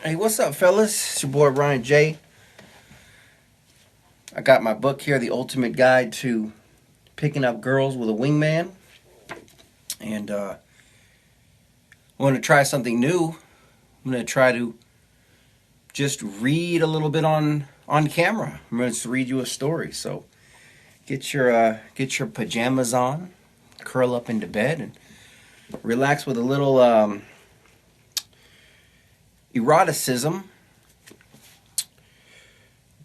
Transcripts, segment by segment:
Hey, what's up, fellas? It's your boy Ryan J. I got my book here, The Ultimate Guide to Picking Up Girls with a Wingman. And I want to try something new. I'm going to try to just read a little bit on camera. I'm going to read you a story. So get your pajamas on, curl up into bed, and relax with a little eroticism.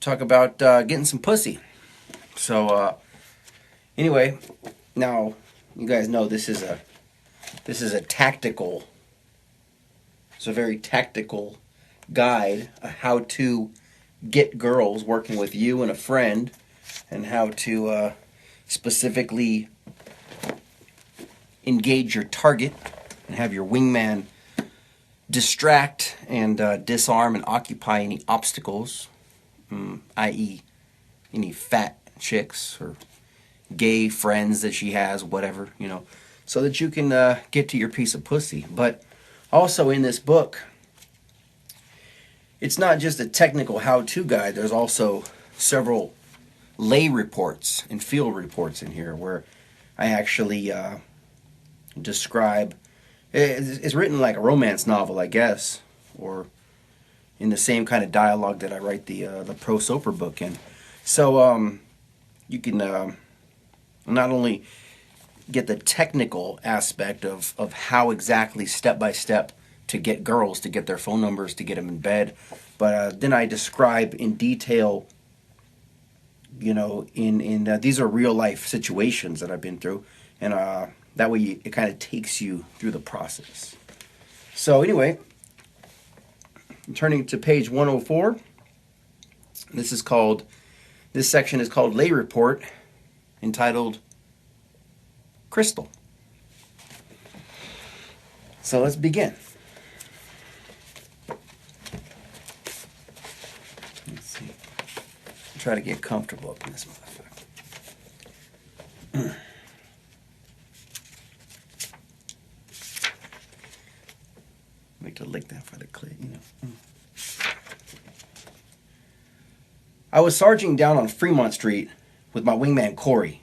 Talk about getting some pussy. So anyway, now you guys know this is a tactical. It's a very tactical guide on how to get girls working with you and a friend, and how to specifically engage your target and have your wingman distract and disarm and occupy any obstacles, i.e., any fat chicks or gay friends that she has, whatever, so that you can get to your piece of pussy. But also in this book, it's not just a technical how-to guide. There's also several lay reports and field reports in here where I actually describe. It's written like a romance novel, I guess, or in the same kind of dialogue that I write the Pro Soper book in. So you can not only get the technical aspect of how exactly step by step to get girls, to get their phone numbers, to get them in bed, but then I describe in detail, these are real life situations that I've been through, and that way it kind of takes you through the process. So anyway, I'm turning to page 104. This section is called Lay Report, entitled Crystal. So let's begin. Let's see. Try to get comfortable up in this motherfucker. Make to lick that for the clit, I was sarging down on Fremont Street with my wingman Corey.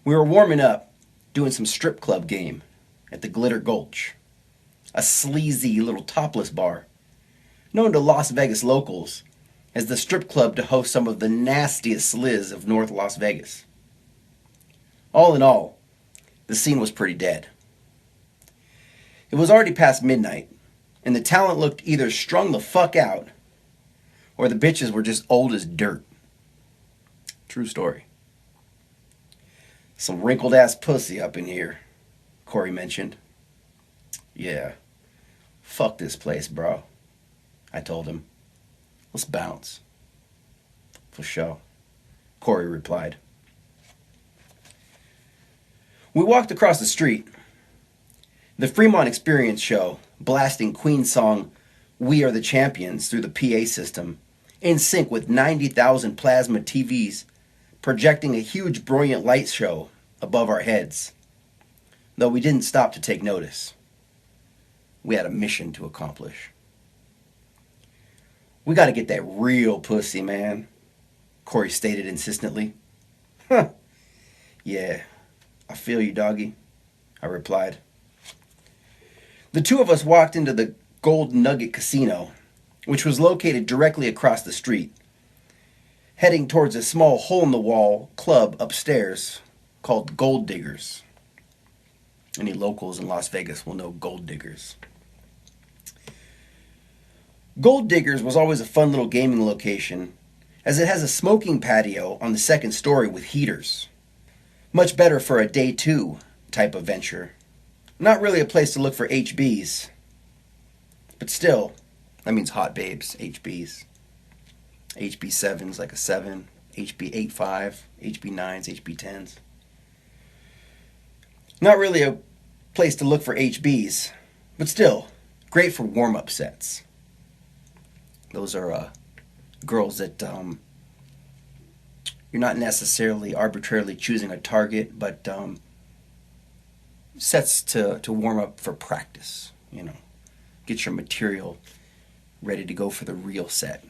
We were warming up, doing some strip club game at the Glitter Gulch, a sleazy little topless bar, known to Las Vegas locals as the strip club to host some of the nastiest sliz of North Las Vegas. All in all, the scene was pretty dead. It was already past midnight, and the talent looked either strung the fuck out, or the bitches were just old as dirt. True story. Some wrinkled ass pussy up in here, Corey mentioned. Yeah, fuck this place, bro, I told him. Let's bounce. For sure, Corey replied. We walked across the street. The Fremont Experience show, blasting Queen's song We Are the Champions through the PA system, in sync with 90,000 plasma TVs projecting a huge brilliant light show above our heads. Though we didn't stop to take notice. We had a mission to accomplish. We gotta get that real pussy, man, Corey stated insistently. Huh. Yeah, I feel you, doggy, I replied. The two of us walked into the Gold Nugget Casino, which was located directly across the street, heading towards a small hole-in-the-wall club upstairs called Gold Diggers. Any locals in Las Vegas will know Gold Diggers. Gold Diggers was always a fun little gaming location, as it has a smoking patio on the second story with heaters. Much better for a day two type of venture. Not really a place to look for HBs. But still, that means hot babes, HBs. HB7's like a 7, HB85, HB9s, HB10s. Not really a place to look for HBs, but still, great for warm-up sets. Those are girls that you're not necessarily arbitrarily choosing a target, but sets to warm up for practice, get your material ready to go for the real set.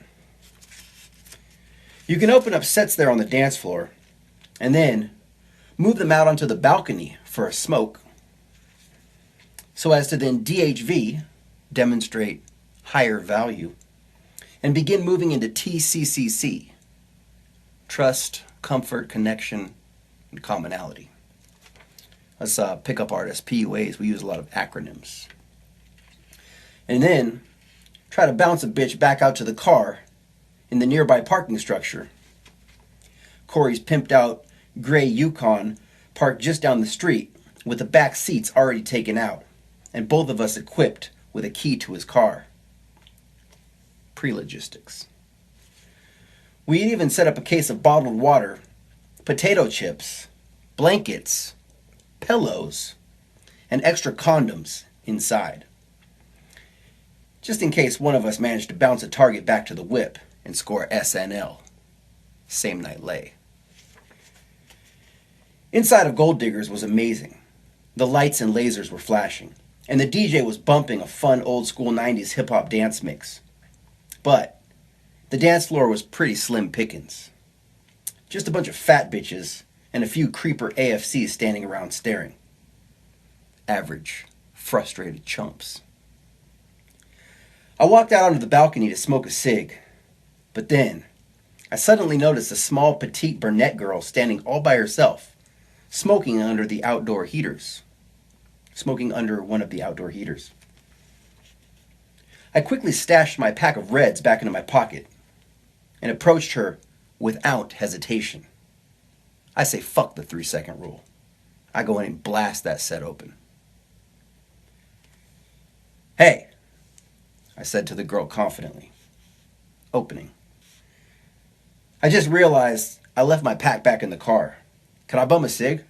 You can open up sets there on the dance floor and then move them out onto the balcony for a smoke so as to then DHV, demonstrate higher value, and begin moving into TCCC, trust, comfort, connection, and commonality. Us pickup artists, PUAs, we use a lot of acronyms. And then try to bounce a bitch back out to the car in the nearby parking structure. Corey's pimped out gray Yukon parked just down the street with the back seats already taken out and both of us equipped with a key to his car. Pre-logistics. We'd even set up a case of bottled water, potato chips, blankets, pillows, and extra condoms inside, just in case one of us managed to bounce a target back to the whip and score SNL, same night lay. Inside of Gold Diggers was amazing. The lights and lasers were flashing, and the DJ was bumping a fun old school 90s hip-hop dance mix. But the dance floor was pretty slim pickings. Just a bunch of fat bitches and a few creeper AFCs standing around staring. Average, frustrated chumps. I walked out onto the balcony to smoke a cig, but then I suddenly noticed a small petite brunette girl standing all by herself, smoking under the outdoor heaters. Smoking under one of the outdoor heaters. I quickly stashed my pack of Reds back into my pocket and approached her without hesitation. I say fuck the 3-second rule. I go in and blast that set open. "Hey," I said to the girl confidently, opening. "I just realized I left my pack back in the car. Can I bum a cig?"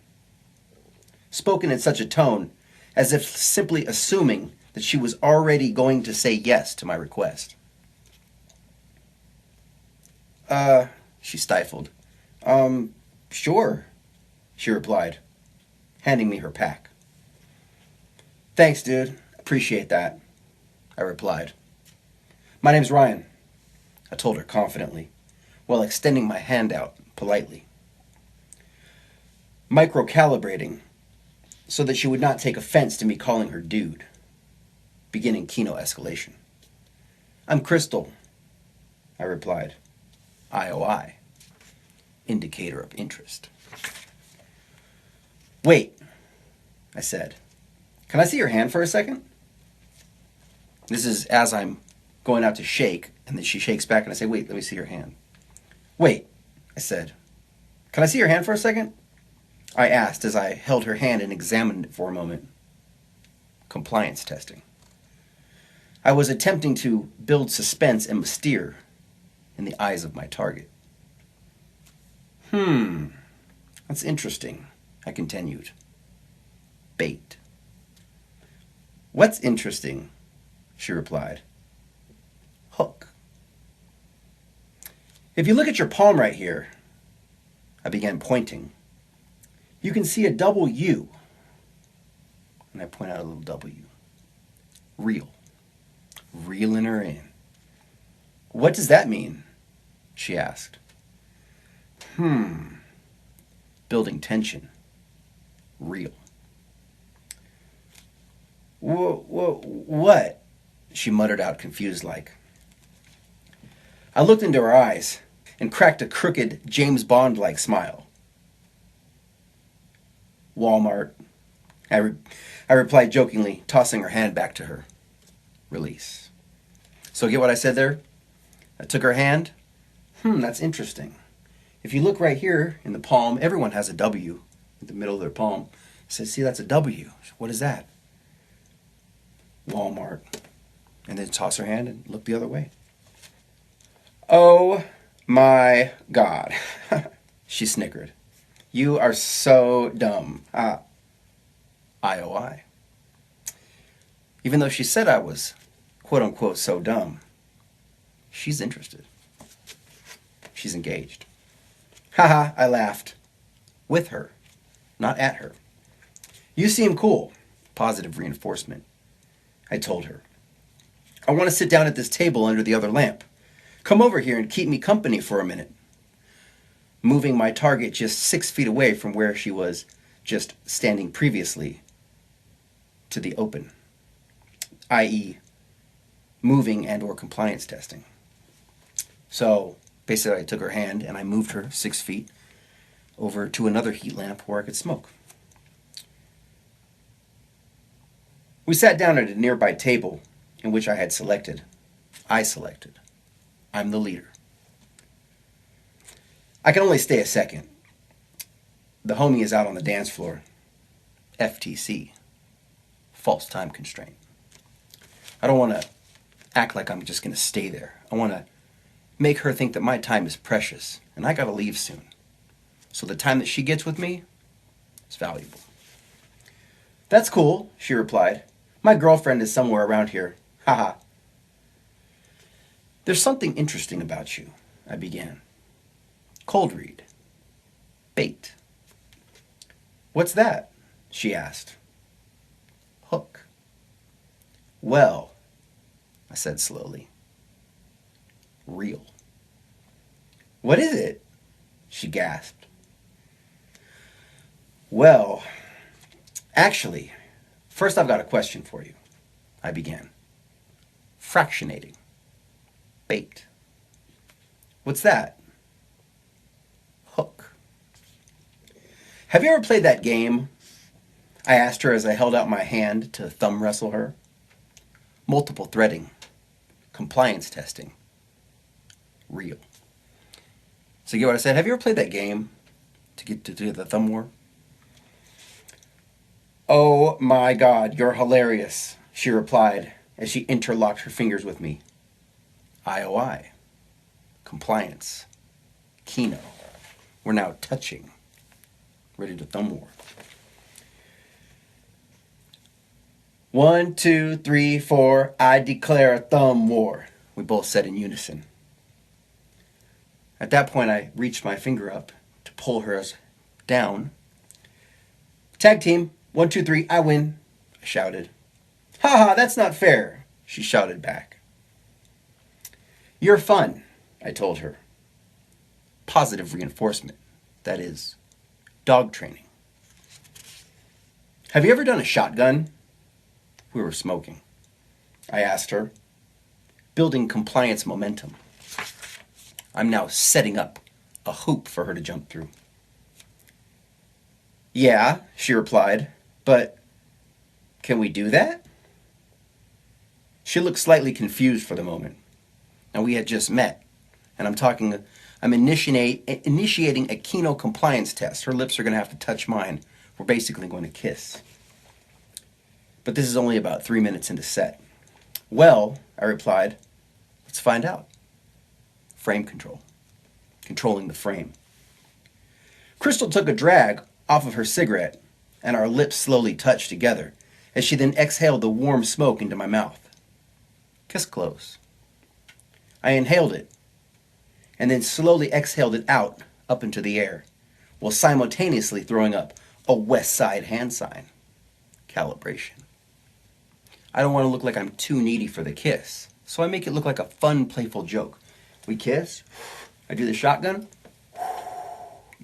Spoken in such a tone as if simply assuming that she was already going to say yes to my request. She stifled. Sure," she replied, handing me her pack. "Thanks, dude. Appreciate that," I replied. "My name's Ryan," I told her confidently, while extending my hand out politely. Micro-calibrating so that she would not take offense to me calling her dude, beginning Kino escalation. "I'm Crystal," I replied. IOI, indicator of interest. "Wait," I said. "Can I see your hand for a second?" This is as I'm going out to shake, and then she shakes back and I say, "Wait, let me see your hand." "Wait," I said. "Can I see your hand for a second?" I asked as I held her hand and examined it for a moment. Compliance testing. I was attempting to build suspense and mystere in the eyes of my target. That's interesting," I continued. Bait. "What's interesting?" she replied. Hook. "If you look at your palm right here," I began pointing, "you can see a double U." And I point out a little W. Real. Reeling her in. "What does that mean?" she asked. Building tension. Real. What? She muttered out confused like. I looked into her eyes and cracked a crooked James Bond-like smile. "Walmart," I replied jokingly, tossing her hand back to her. Release. So get what I said there? I took her hand. That's interesting. If you look right here in the palm, everyone has a W in the middle of their palm. I said, "See, that's a W. What is that?" Walmart. And then toss her hand and look the other way. "Oh my God," she snickered. "You are so dumb." IOI. Even though she said I was, quote unquote, so dumb, she's interested. She's engaged. Haha, I laughed. With her, not at her. "You seem cool." Positive reinforcement. I told her. I want to sit down at this table under the other lamp. Come over here and keep me company for a minute. Moving my target just 6 feet away from where she was just standing previously to the open, i.e. moving and or compliance testing. So basically I took her hand and I moved her 6 feet over to another heat lamp where I could smoke. We sat down at a nearby table in which I had selected. I selected. I'm the leader. I can only stay a second. The homie is out on the dance floor. FTC. False time constraint. I don't want to act like I'm just going to stay there. I want to make her think that my time is precious and I got to leave soon. So the time that she gets with me is valuable. That's cool, she replied. My girlfriend is somewhere around here. Haha. There's something interesting about you, I began. Cold read. Bait. What's that? She asked. Hook. Well, I said slowly. Real. What is it? She gasped. Well, actually, first I've got a question for you, I began. Fractionating. Bait. What's that? Hook. Have you ever played that game? I asked her as I held out my hand to thumb wrestle her. Multiple threading. Compliance testing. Real. So you get what I said? Have you ever played that game to get to do the thumb war? Oh my God, you're hilarious, she replied as she interlocked her fingers with me. IOI. Compliance. Kino. We're now touching. Ready to thumb war. 1, 2, 3, 4, I declare a thumb war, we both said in unison. At that point, I reached my finger up to pull hers down. Tag team, 1, 2, 3, I win, I shouted. Ha, that's not fair, she shouted back. You're fun, I told her. Positive reinforcement, that is, dog training. Have you ever done a shotgun? We were smoking. I asked her, building compliance momentum. I'm now setting up a hoop for her to jump through. Yeah, she replied, but can we do that? She looked slightly confused for the moment. Now we had just met, and I'm initiating a Kino compliance test. Her lips are going to have to touch mine. We're basically going to kiss. But this is only about 3 minutes into set. Well, I replied, let's find out. Frame control. Controlling the frame. Crystal took a drag off of her cigarette, and our lips slowly touched together as she then exhaled the warm smoke into my mouth. Kiss close. I inhaled it, and then slowly exhaled it out up into the air, while simultaneously throwing up a West Side hand sign. Calibration. I don't want to look like I'm too needy for the kiss, so I make it look like a fun, playful joke. We kiss, I do the shotgun,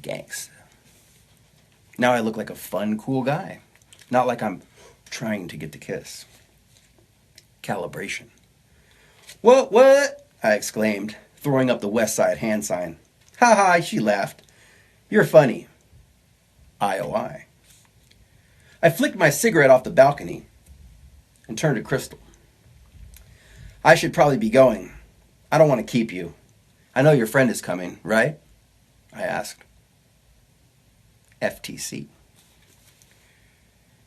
gangsta. Now I look like a fun, cool guy, not like I'm trying to get the kiss. Calibration. What? I exclaimed, throwing up the West Side hand sign. Ha ha, she laughed. You're funny. IOI. I flicked my cigarette off the balcony and turned to Crystal. I should probably be going. I don't want to keep you. I know your friend is coming, right? I asked. FTC.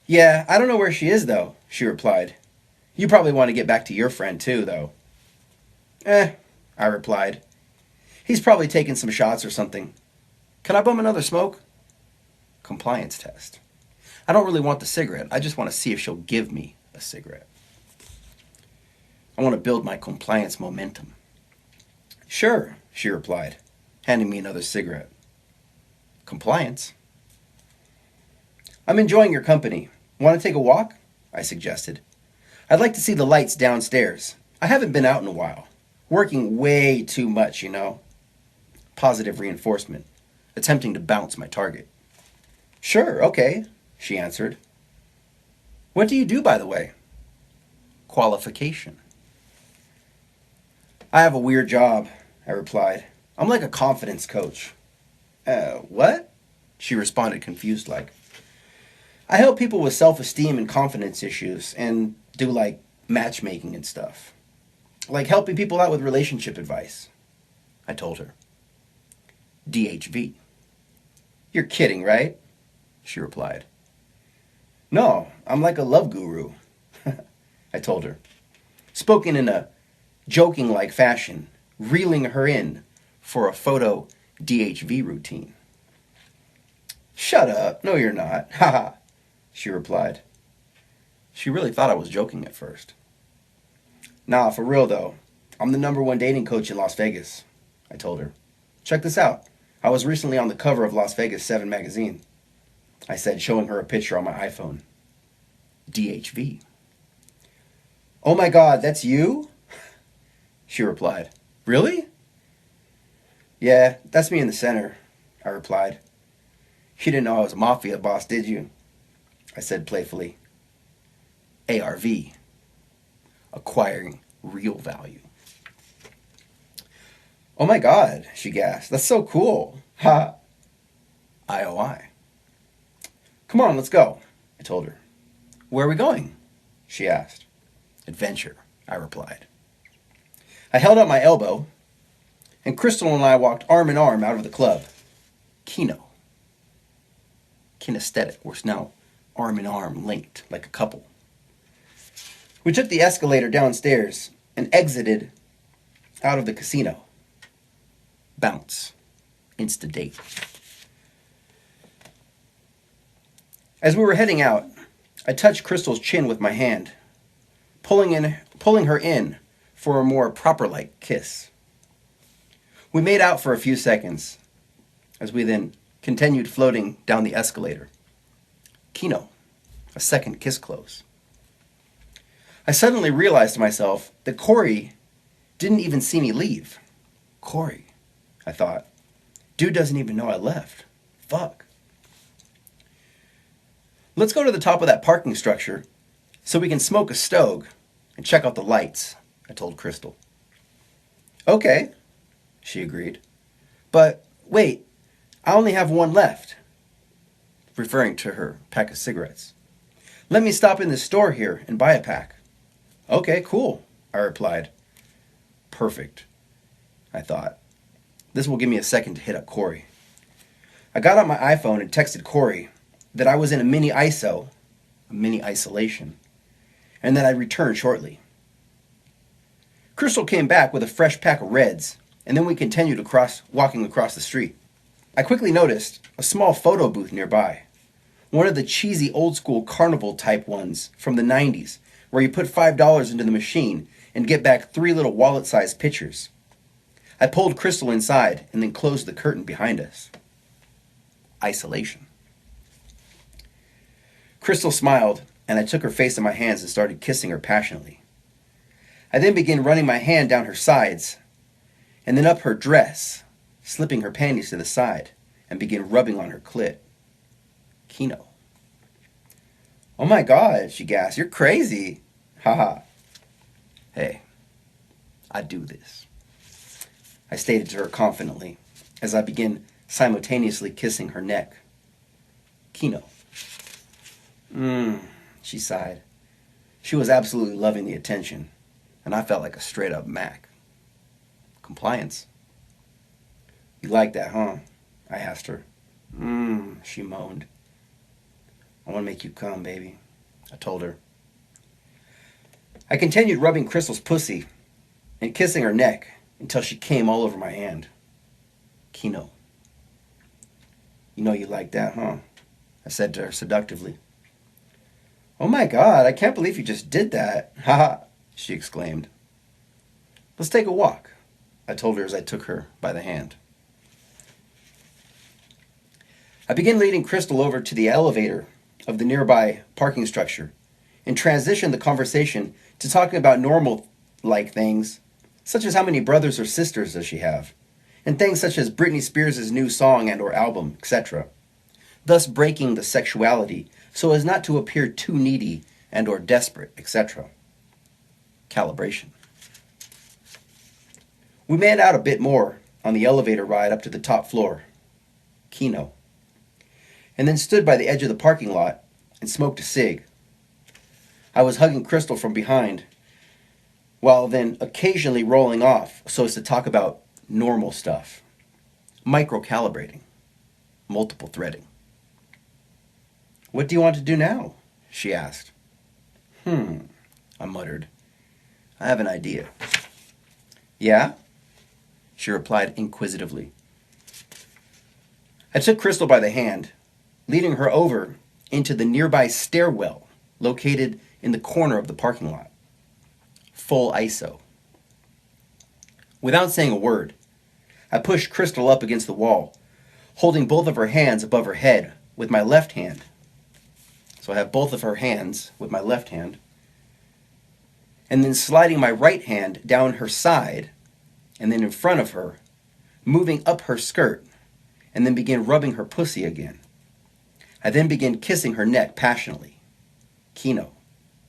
Yeah, I don't know where she is, though, she replied. You probably want to get back to your friend, too, though. I replied. He's probably taking some shots or something. Can I bum another smoke? Compliance test. I don't really want the cigarette. I just want to see if she'll give me a cigarette. I want to build my compliance momentum. Sure, she replied, handing me another cigarette. Compliance? I'm enjoying your company. Want to take a walk? I suggested. I'd like to see the lights downstairs. I haven't been out in a while. Working way too much, Positive reinforcement, attempting to bounce my target. Sure, okay, she answered. What do you do, by the way? Qualification. I have a weird job, I replied. I'm like a confidence coach. What? She responded confused like. I help people with self-esteem and confidence issues and do like matchmaking and stuff. Like helping people out with relationship advice, I told her. DHV. You're kidding, right? She replied. No, I'm like a love guru, I told her. Spoken in a joking-like fashion, reeling her in for a photo DHV routine. Shut up, no you're not, haha, she replied. She really thought I was joking at first. Nah, for real though, I'm the #1 dating coach in Las Vegas, I told her. Check this out, I was recently on the cover of Las Vegas 7 magazine, I said, showing her a picture on my iPhone. DHV. Oh my God, that's you? She replied. Really? Yeah, that's me in the center, I replied. You didn't know I was a mafia boss, did you? I said playfully. ARV. Acquiring real value. Oh my God, she gasped. That's so cool. Ha. IOI. Come on, let's go, I told her. Where are we going? She asked. Adventure, I replied. I held out my elbow, and Crystal and I walked arm in arm out of the club. Kinesthetic, we're now arm in arm, linked like a couple. We took the escalator downstairs and exited out of the casino. Bounce. Insta-date. As we were heading out, I touched Crystal's chin with my hand, pulling her in for a more proper-like kiss. We made out for a few seconds, as we then continued floating down the escalator. A second kiss close. I suddenly realized to myself that Corey didn't even see me leave. Corey, I thought. Dude doesn't even know I left. Fuck. Let's go to the top of that parking structure so we can smoke a stogue and check out the lights, I told Crystal. Okay, she agreed. But wait, I only have one left, referring to her pack of cigarettes. Let me stop in the store here and buy a pack. Okay, cool, I replied. Perfect, I thought. This will give me a second to hit up Corey. I got out my iPhone and texted Corey that I was in a mini isolation, and that I'd return shortly. Crystal came back with a fresh pack of reds, and then we continued walking across the street. I quickly noticed a small photo booth nearby, one of the cheesy old-school carnival-type ones from the 90s, where you put $5 into the machine and get back 3 little wallet-sized pictures. I pulled Crystal inside and then closed the curtain behind us. Isolation. Crystal smiled, and I took her face in my hands and started kissing her passionately. I then began running my hand down her sides, and then up her dress, slipping her panties to the side, and began rubbing on her clit. Oh my God, she gasped, you're crazy. Haha. Hey, I do this, I stated to her confidently, as I began simultaneously kissing her neck. She sighed. She was absolutely loving the attention, and I felt like a straight-up Mac. Compliance. You like that, huh? I asked her. She moaned. I want to make you come, baby, I told her. I continued rubbing Crystal's pussy and kissing her neck until she came all over my hand. You know you like that, huh? I said to her seductively. Oh my God, I can't believe you just did that. Haha, she exclaimed. Let's take a walk, I told her as I took her by the hand. I began leading Crystal over to the elevator of the nearby parking structure and transitioned the conversation to talking about normal like things, such as how many brothers or sisters does she have, and things such as Britney Spears' new song and or album, etc., thus breaking the sexuality so as not to appear too needy and or desperate, etc. Calibration. We made out a bit more on the elevator ride up to the top floor, Kino, and then stood by the edge of the parking lot and smoked a cig. I was hugging Crystal from behind, while then occasionally rolling off so as to talk about normal stuff, micro-calibrating, multiple threading. "What do you want to do now?" she asked. I muttered. "I have an idea." "Yeah?" she replied inquisitively. I took Crystal by the hand, leading her over into the nearby stairwell located in the corner of the parking lot. Full ISO. Without saying a word, I pushed Crystal up against the wall, holding both of her hands above her head with my left hand. So I have both of her hands with my left hand, and then sliding my right hand down her side, and then in front of her, moving up her skirt, and then begin rubbing her pussy again. I then began kissing her neck passionately. Kino,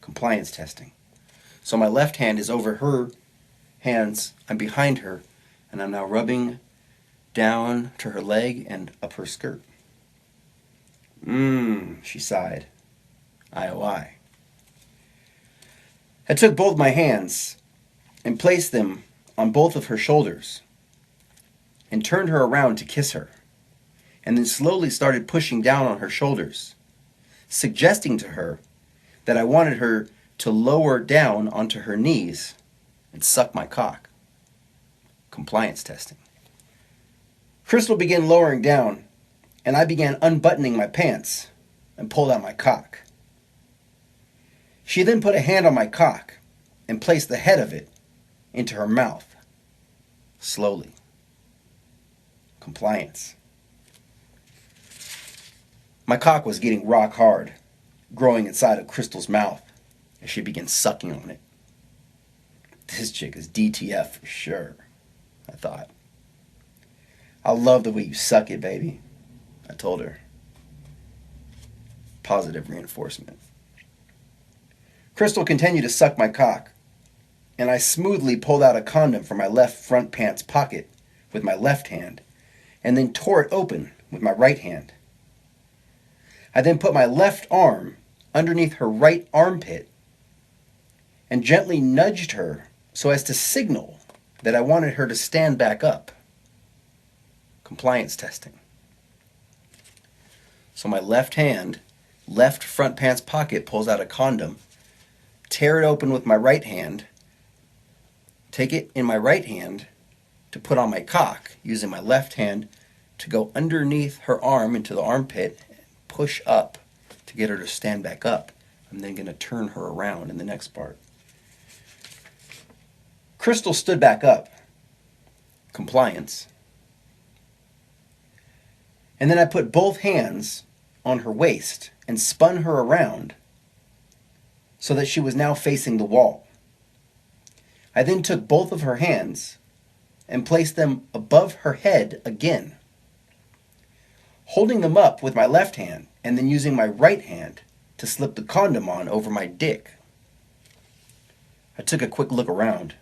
compliance testing. So my left hand is over her hands, I'm behind her, and I'm now rubbing down to her leg and up her skirt. She sighed. IOI. I took both my hands and placed them on both of her shoulders and turned her around to kiss her, and then slowly started pushing down on her shoulders, suggesting to her that I wanted her to lower down onto her knees and suck my cock. Compliance testing. Crystal began lowering down, and I began unbuttoning my pants and pulled out my cock. She then put a hand on my cock and placed the head of it into her mouth. Slowly. Compliance. My cock was getting rock hard, growing inside of Crystal's mouth as she began sucking on it. This chick is DTF for sure, I thought. "I love the way you suck it, baby," I told her. Positive reinforcement. Crystal continued to suck my cock, and I smoothly pulled out a condom from my left front pants pocket with my left hand, and then tore it open with my right hand. I then put my left arm underneath her right armpit and gently nudged her so as to signal that I wanted her to stand back up. Compliance testing. So my left hand, left front pants pocket pulls out a condom, tear it open with my right hand, take it in my right hand to put on my cock, using my left hand to go underneath her arm into the armpit, and push up to get her to stand back up. I'm then going to turn her around in the next part. Crystal stood back up. Compliance. And then I put both hands on her waist and spun her around so that she was now facing the wall. I then took both of her hands and placed them above her head again, holding them up with my left hand and then using my right hand to slip the condom on over my dick. I took a quick look around.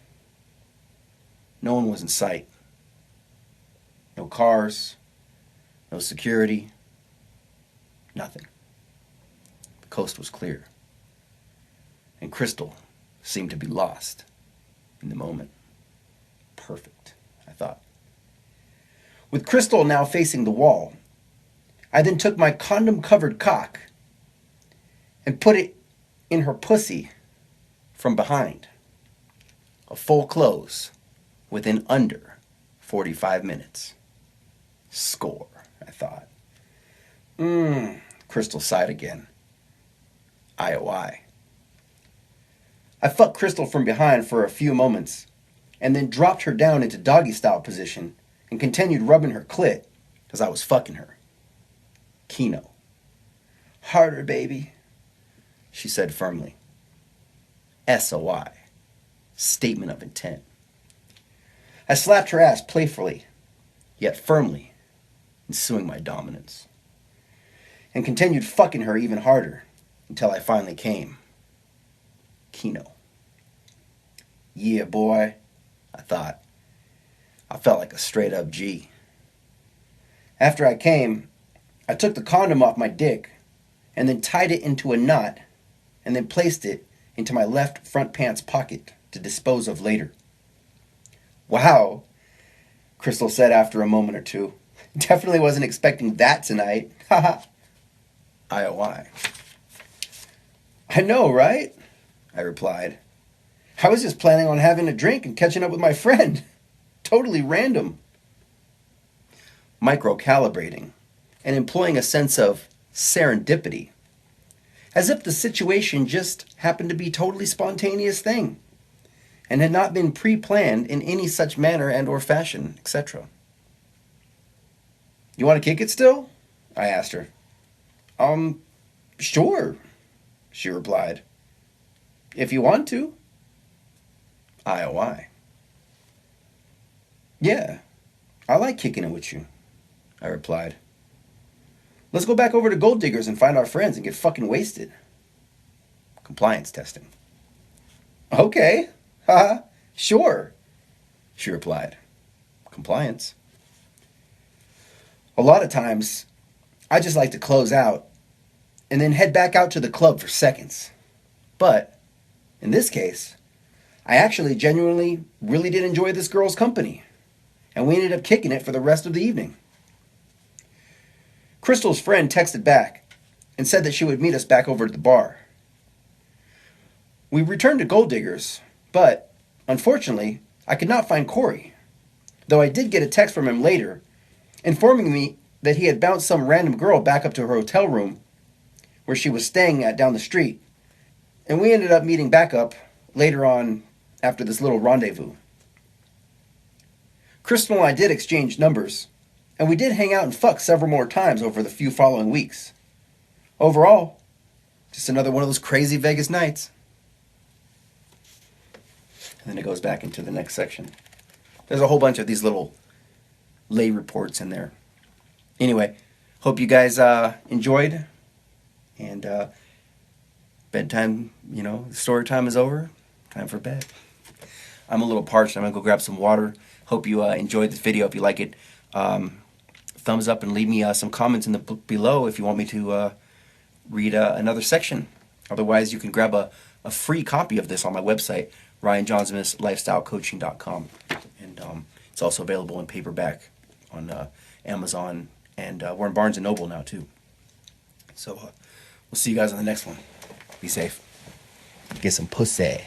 No one was in sight. No cars, no security, nothing. The coast was clear, and Crystal seemed to be lost in the moment. Perfect, I thought. With Crystal now facing the wall, I then took my condom-covered cock and put it in her pussy from behind. A full close within under 45 minutes. Score, I thought. Crystal sighed again. IOI. I fucked Crystal from behind for a few moments and then dropped her down into doggy-style position and continued rubbing her clit as I was fucking her. Kino. Harder, baby, she said firmly. SOI. statement of intent. I slapped her ass playfully, yet firmly, ensuing my dominance, and continued fucking her even harder until I finally came. Kino. Yeah, boy, I thought. I felt like a straight up G. After I came, I took the condom off my dick and then tied it into a knot and then placed it into my left front pants pocket to dispose of later. Wow, Crystal said after a moment or two. Definitely wasn't expecting that tonight. Haha. IOI. I know, right? I replied. I was just planning on having a drink and catching up with my friend. Totally random. Micro-calibrating and employing a sense of serendipity. As if the situation just happened to be a totally spontaneous thing and had not been pre-planned in any such manner and or fashion, etc. You want to kick it still? I asked her. Sure, she replied. If you want to. IOI. Yeah, I like kicking it with you, I replied. Let's go back over to Gold Diggers and find our friends and get fucking wasted. Compliance testing. Okay, haha, sure, she replied. Compliance. A lot of times, I just like to close out and then head back out to the club for seconds. But, in this case, I actually genuinely really did enjoy this girl's company, and we ended up kicking it for the rest of the evening. Crystal's friend texted back and said that she would meet us back over at the bar. We returned to Gold Diggers, but, unfortunately, I could not find Corey, though I did get a text from him later informing me that he had bounced some random girl back up to her hotel room where she was staying at down the street, and we ended up meeting back up later on after this little rendezvous. Crystal and I did exchange numbers, and we did hang out and fuck several more times over the few following weeks. Overall, just another one of those crazy Vegas nights. And then it goes back into the next section. There's a whole bunch of these little lay reports in there. Anyway, hope you guys enjoyed. And bedtime, story time is over. Time for bed. I'm a little parched. I'm going to go grab some water. Hope you enjoyed this video. If you like it, thumbs up and leave me some comments in the below if you want me to read another section. Otherwise, you can grab a free copy of this on my website, RyanJAUNZEMIS.lifestylecoaching.com. And it's also available in paperback on Amazon, and we're in Barnes & Noble now, too. So we'll see you guys on the next one. Be safe. Get some pussy.